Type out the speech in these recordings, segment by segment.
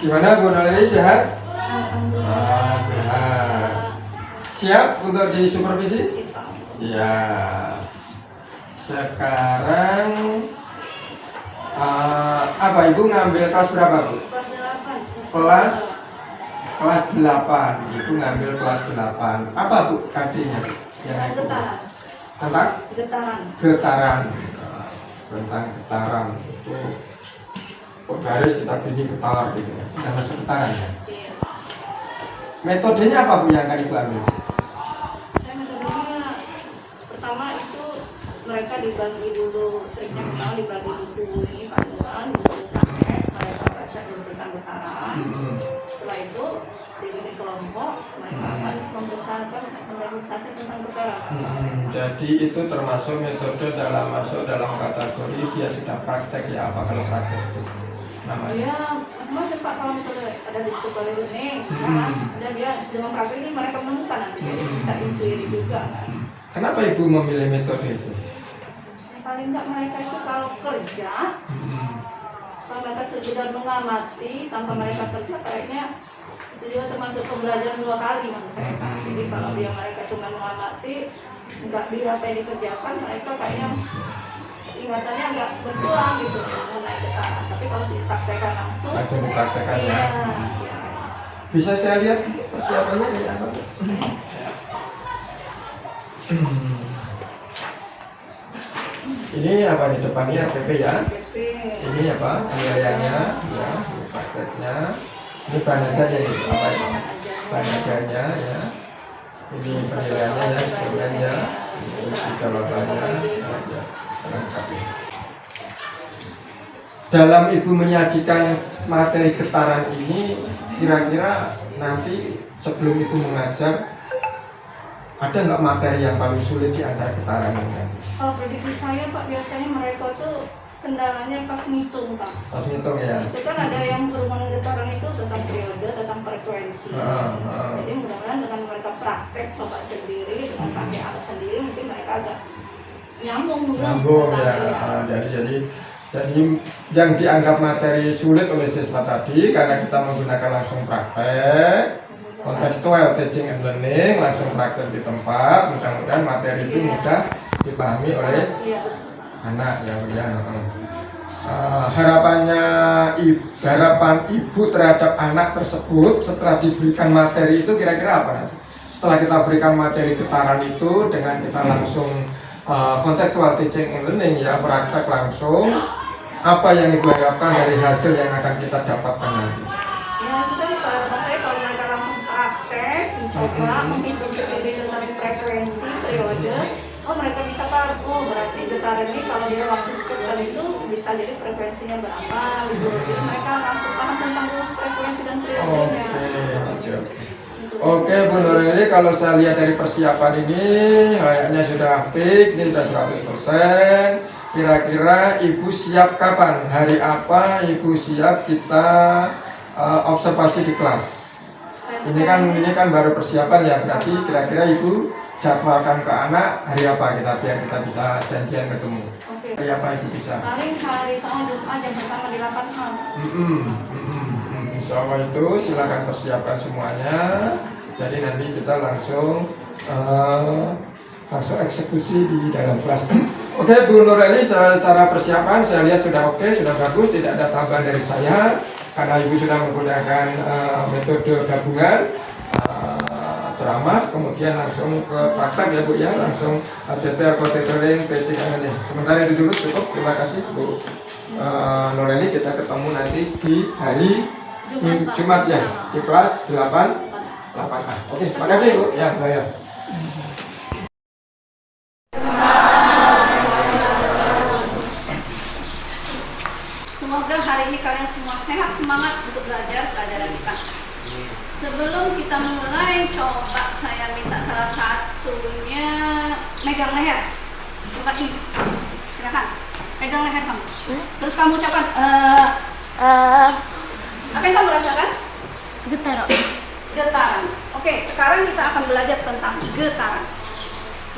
Gimana Bu Nolini, sehat? Alhamdulillah. Sehat. Siap untuk disupervisi? Siap. Sekarang apa Ibu ngambil kelas berapa Bu? Kelas 8. Kelas 8. Ibu ngambil kelas 8. Apa Bu tadinya? Yang itu? Getaran. Tentang Getaran. getaran. Tentang getaran itu kok garis kita pilih getar gitu ya. Kita masuk getaran ya. Iya. Metodenya apa Bu yang akan Ibu ambil? Saya metodenya pertama itu mereka dibagi dulu, triknya pertama dibagi buku ini panduan, buku paket, mereka baca dulu tentang getaran. Setelah itu dibikin kelompok, mereka akan membesarkan meditasi tentang getaran. Jadi itu termasuk metode masuk dalam kategori dia sudah praktek ya, apa kalau praktek itu namanya? Ya, macam-macam Pak kalau metode ada di sekolah ini, dan dia dengan praktek ini mereka menemukan nanti bisa intuisi juga kan. Kenapa Ibu memilih metode itu? Paling enggak mereka itu kalau kerja, kalau mereka sudah mengamati tanpa mereka kerja kayaknya itu juga termasuk pembelajaran 2 kali menurut saya kan. Jadi kalau dia mereka cuma mengamati nggak apa yang dikerjakan, mereka kayaknya ingatannya nggak berkurang gitu mengenai getaran. Tapi kalau dipraktekkan langsung Dipraktekkan ya. iya. Bisa saya lihat persiapannya kayak apa? Ini apa di depannya RPP ya? Ini apa penilaiannya ya, prakteknya. Ini bahan ajarnya ini apa itu? Bahan ajarnya ya. Ini penilaiannya ya, sebenarnya. Ini jawabannya ya, lengkap. Dalam Ibu menyajikan materi getaran ini, kira-kira nanti sebelum Ibu mengajar, ada nggak materi yang paling sulit di antara getaran ini nanti? Kalau prediksi saya Pak, biasanya mereka tuh kendalanya pas ngitung Pak. Pas ngitung ya. Itu kan ada yang berhubungan getaran itu tentang periode, tentang frekuensi. Jadi mudah-mudahan dengan mereka praktek coba sendiri, dengan pakai alat sendiri, mungkin mereka agak nyambung juga. Ya. Jadi yang dianggap materi sulit oleh siswa tadi karena kita menggunakan langsung praktek, contextual teaching and learning, langsung praktek di tempat, mudah-mudahan materi itu mudah dipahami oleh anak ya. Harapan ibu terhadap anak tersebut setelah diberikan materi itu kira-kira apa nanti? Setelah kita berikan materi getaran itu dengan kita langsung contextual teaching and learning ya, praktek langsung, apa yang ibu harapkan dari hasil yang akan kita dapatkan nanti? Ya itu kan harapan saya kalau mereka langsung praktek, mencoba menghitung tentang frekuensi, periode, mereka bisa paham, berarti getaran ini kalau dia waktu sekitar itu bisa jadi frekuensinya berapa gitu. Jadi mereka langsung paham tentang frekuensi dan periodenya. Oke Bu Nurili, kalau saya lihat dari persiapan ini kayaknya sudah fix, ini sudah 100%. Kira-kira Ibu siap kapan? Hari apa Ibu siap kita observasi di kelas? Ini kan baru persiapan ya, berarti kira-kira Ibu jadwalkan ke anak hari apa biar kita bisa janjian ketemu. Hari apa Ibu bisa? Paling hari soal Jumat jam pertama di 8 malam. Insya Allah itu silakan persiapkan semuanya. Jadi nanti kita langsung eksekusi di dalam kelas. Oke Bu Nurili, secara persiapan saya lihat sudah oke, sudah bagus, tidak ada tambahan dari saya karena Ibu sudah menggunakan metode gabungan ceramah, kemudian langsung ke praktek ya Bu ya, langsung CTR, Tethering, teaching ini. Sementara itu dulu cukup, terima kasih Bu Nurili, kita ketemu nanti di hari Jumat ya, di kelas 8A. Oke, makasih Bu ya, ya. Semoga hari ini kalian semua sehat, semangat untuk belajar pelajaran kita. Sebelum kita mulai, coba saya minta salah satunya megang leher. Coba ini, silakan pegang leher kamu. Terus kamu ucapkan apa yang kamu rasakan? Getaran. Oke, sekarang kita akan belajar tentang getaran.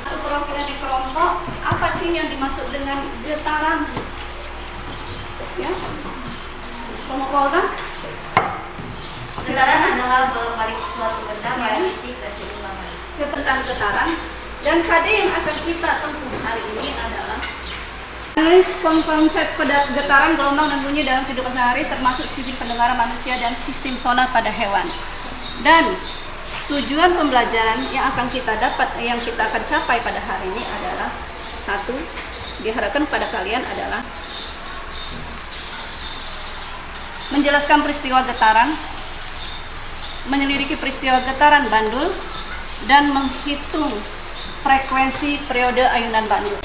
Untuk perwakilan di kelompok, apa sih yang dimaksud dengan getaran? Ya. Pemukul kan? Getaran adalah bolak-balik suatu benda pada titik keseimbangan. Tentang getaran. Dan KD yang akan kita tempuh hari ini adalah analis konsep getaran, gelombang, dan bunyi dalam kehidupan sehari, termasuk sistem pendengaran manusia dan sistem sonar pada hewan. Dan tujuan pembelajaran yang akan kita capai pada hari ini adalah satu, diharapkan pada kalian adalah menjelaskan peristiwa getaran, menyelidiki peristiwa getaran bandul, dan menghitung frekuensi periode ayunan bandul.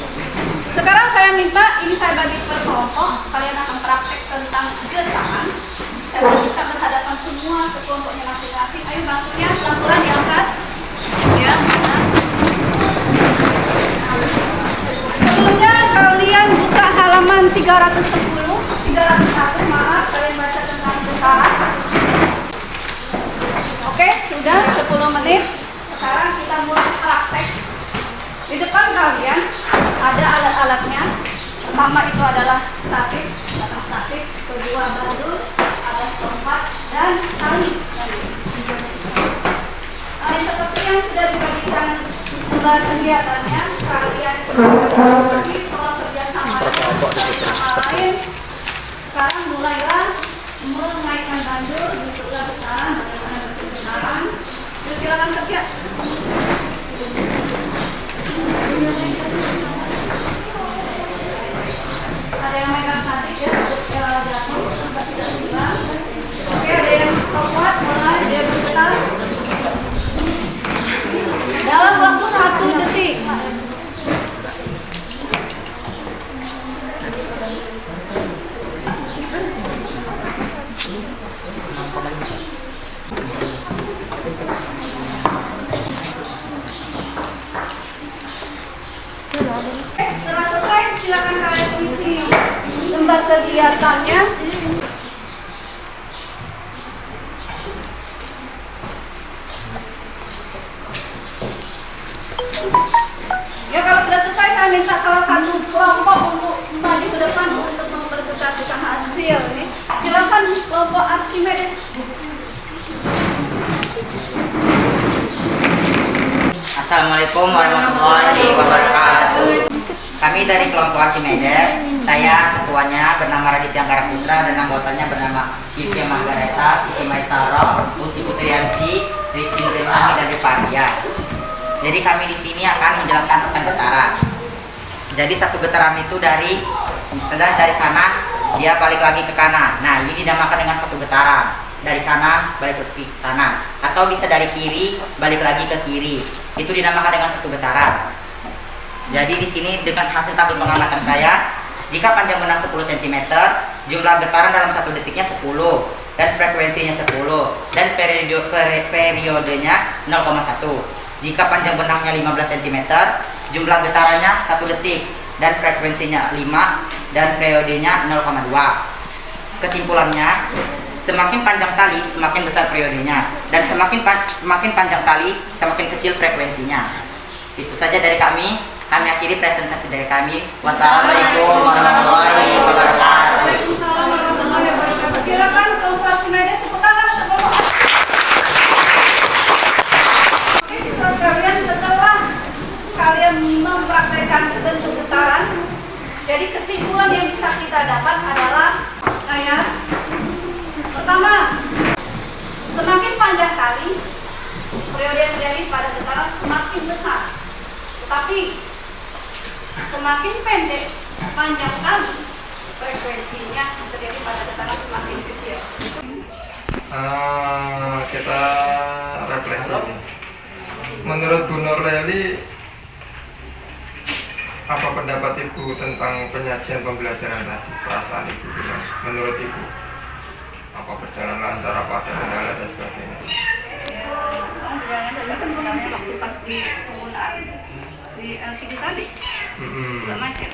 Sekarang saya minta, ini saya bagi per kelompok, kalian akan praktek tentang getaran. Saya minta berhadapan semua ke kelompoknya masing-masing. Ayo bangkunya pelan-pelan diangkat. Ya, sebelumnya kalian buka halaman 301, maaf, kalian baca tentang getaran. Oke, sudah 10 menit. Sekarang kita mulai praktek. Di depan kalian ada alat-alatnya. Pertama itu adalah statik, kedua bandul, ada stopwatch, dan tali. Seperti yang sudah dibagikan kegiatannya, kalian tolong kerjasama lain. Sekarang mulailah menaikkan bandul, bentuklah getaran, bagaimana bentuk getaran. Silakan kerja. Ada yang megang statik ya, jatuh, tidak hilang. Oke, ada yang stopwatch, mulai dia bergetar dalam waktu 1 detik. Setelah selesai, silakan kalian isi lembar kegiatannya. Ya, kalau sudah selesai, saya minta salah satu kelompok untuk maju ke depan untuk mempresentasikan hasil ini. Silakan kelompok Archimedes. Assalamualaikum warahmatullahi wabarakatuh. Kami dari kelompok Archimedes. Saya ketuanya bernama Raditya Angkara Putra dan anggotanya bernama Sylvia Margareta, Siti Maisaro, Uci Putrianti, Rizky Nurulani, dan Devaria. Jadi kami di sini akan menjelaskan tentang getaran. Jadi satu getaran itu misalnya dari kanan dia balik lagi ke kanan. Nah, ini dinamakan dengan satu getaran. Dari kanan balik ke kanan, atau bisa dari kiri balik lagi ke kiri. Itu dinamakan dengan satu getaran. Jadi di sini dengan hasil tabel pengamatan saya, jika panjang benang 10 cm, jumlah getaran dalam 1 detiknya 10 dan frekuensinya 10 dan periodenya 0,1. Jika panjang benangnya 15 cm, jumlah getarannya 1 detik dan frekuensinya 5 dan periodenya 0,2. Kesimpulannya, semakin panjang tali, semakin besar periodenya, dan semakin panjang tali, semakin kecil frekuensinya. Itu saja dari kami. Kami akhiri presentasi dari kami. Wassalamualaikum warahmatullahi wabarakatuh. Waalaikumsalam warahmatullahi wabarakatuh. Silakan kelompok Archimedes, tepuk tangan untuk kelompok. Oke, siswa sekalian, setelah kalian mempraktekkan bentuk getaran, jadi kesimpulan yang bisa kita dapat adalah pertama, semakin panjang tali, periode yang terjadi pada getaran semakin besar. Tetapi semakin pendek panjang tali, frekuensinya terjadi pada getaran semakin kecil. Kita refleksi. Menurut Bu Nurleli, apa pendapat Ibu tentang penyajian pembelajaran tadi? Perasaan Ibu gimana? Menurut Ibu, apa berjalan lancar, apa ada kendala dan sebagainya? Waktu pas di penggunaan di LCD tadi, tidak macet.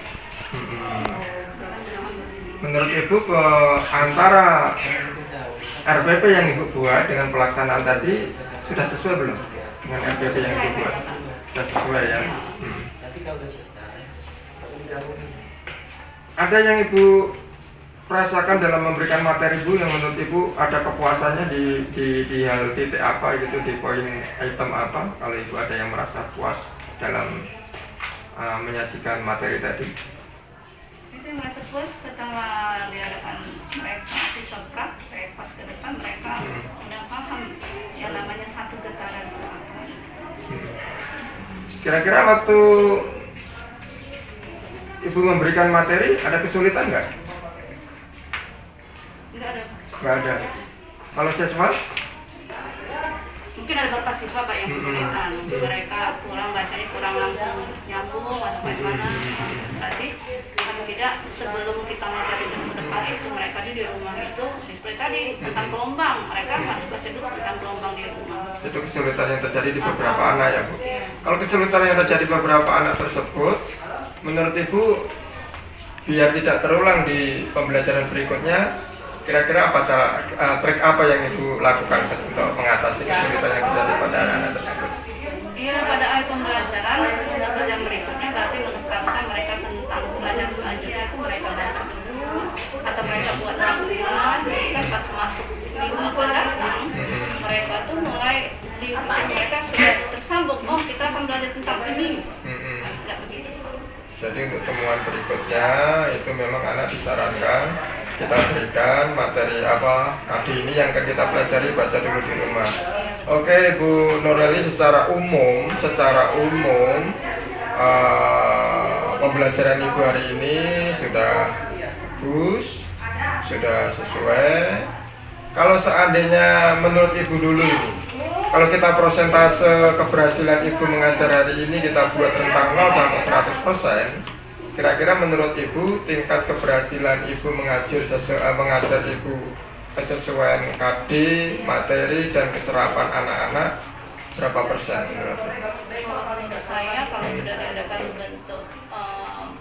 Menurut Ibu, antara RPP yang Ibu buat dengan pelaksanaan tadi sudah sesuai belum? Dengan RPP yang Ibu buat sudah sesuai ya? Ada yang Ibu rasakan dalam memberikan materi Bu yang menurut Ibu ada kepuasannya di hal titik apa gitu, di poin item apa, kalau Ibu ada yang merasa puas dalam menyajikan materi tadi? Itu yang merasa puas setelah diadakan mereka siswa praktek, pas ke depan mereka udah paham yang namanya satu getaran itu apa. Kira-kira waktu Ibu memberikan materi ada kesulitan nggak? Tidak ada. Nggak ada. Kalau siswa? Mungkin ada beberapa siswa Pak yang kesulitan. Mereka pulang bacanya kurang langsung nyambung atau bagaimana. Tadi kalau tidak sebelum kita materi minggu depan itu mereka di rumah itu display tadi tentang gelombang. Mereka harus baca dulu tentang gelombang di rumah. Itu kesulitan yang terjadi di beberapa anak ya Bu. Kalau kesulitan yang terjadi di beberapa anak tersebut, menurut Ibu biar tidak terulang di pembelajaran berikutnya, kira-kira apa cara trik apa yang Ibu lakukan untuk mengatasi kesulitan yang terjadi pada anak-anak tersebut? Iya, pada akhir pembelajaran yang berikutnya berarti menetapkan mereka tentang pelajaran selanjutnya itu mereka baca dulu atau mereka buat rangkuman. Jadi kan pas masuk minggu akan datang, mereka tuh mulai di mereka sudah tersambung. Oh, kita akan belajar tentang ini. Tidak begitu. Jadi untuk temuan berikutnya itu memang anak disarankan kita berikan materi apa tadi ini yang kita pelajari, baca dulu di rumah. Oke Bu Nureli, secara umum pembelajaran Ibu hari ini sudah bagus, sudah sesuai. Kalau seandainya menurut Ibu dulu ini, kalau kita persentase keberhasilan Ibu mengajar hari ini kita buat rentang 0 sampai 100%, kira-kira menurut Ibu tingkat keberhasilan Ibu mengajar Ibu kesesuaian KD, materi, dan keserapan anak-anak berapa persen menurut Ibu? Menurut saya kalau sudah diadakan bentuk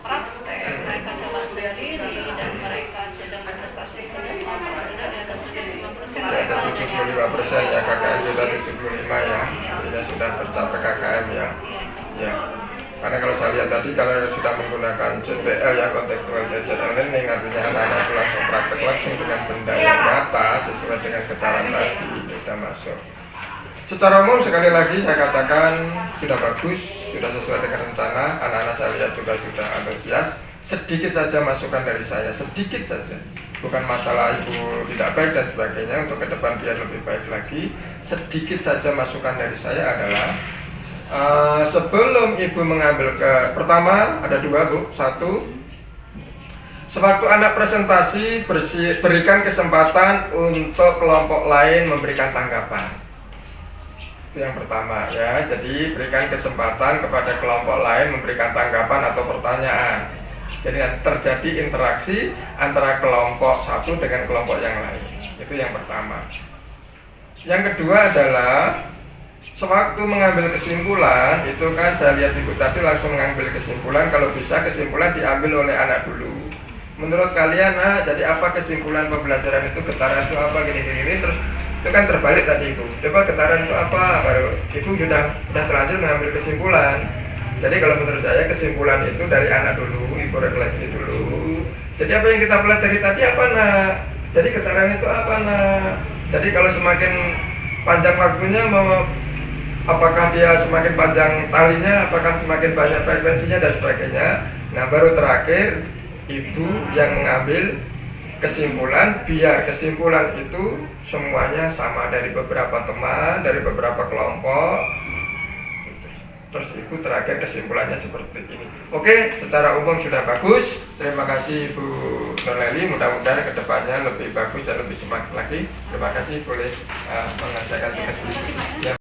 praktek, mereka coba sendiri dan mereka sedang berprestasi tidak di atas 75%. Di atas 75% ya, KKM kita 75 ya, artinya sudah tercapai KKM ya. Ya. Karena kalau saya lihat tadi kalau sudah menggunakan CTL ya, contextual teacher learning, artinya anak-anak itu langsung praktek langsung dengan benda yang nyata sesuai dengan getaran tadi sudah masuk. Secara umum sekali lagi saya katakan sudah bagus, sudah sesuai dengan rencana. Anak-anak saya lihat juga sudah antusias. Sedikit saja masukan dari saya, sedikit saja. Bukan masalah Ibu tidak baik dan sebagainya, untuk ke depan biar lebih baik lagi. Sedikit saja masukan dari saya adalah sebelum Ibu mengambil pertama ada dua Bu. Satu, sewaktu anak presentasi berikan kesempatan untuk kelompok lain memberikan tanggapan. Itu yang pertama ya. Jadi berikan kesempatan kepada kelompok lain memberikan tanggapan atau pertanyaan. Jadi terjadi interaksi antara kelompok satu dengan kelompok yang lain. Itu yang pertama. Yang kedua adalah sewaktu mengambil kesimpulan, itu kan saya lihat Ibu tadi langsung mengambil kesimpulan. Kalau bisa kesimpulan diambil oleh anak dulu. Menurut kalian, jadi apa kesimpulan pembelajaran itu? Getaran itu apa? Gini. Terus itu kan terbalik tadi Ibu. Coba getaran itu apa? Baru Ibu sudah terlanjur mengambil kesimpulan. Jadi kalau menurut saya kesimpulan itu dari anak dulu, Ibu refleksi dulu. Jadi apa yang kita pelajari tadi apa nak? Jadi getaran itu apa nak? Jadi kalau semakin panjang waktunya apakah dia semakin panjang talinya, apakah semakin banyak frekuensinya dan sebagainya. Nah baru terakhir Ibu yang mengambil kesimpulan, biar kesimpulan itu semuanya sama dari beberapa teman, dari beberapa kelompok. Terus Ibu terakhir kesimpulannya seperti ini. Oke, secara umum sudah bagus. Terima kasih Ibu Nureli. Mudah-mudahan kedepannya lebih bagus dan lebih semangat lagi. Terima kasih boleh mengerjakan tugas ini.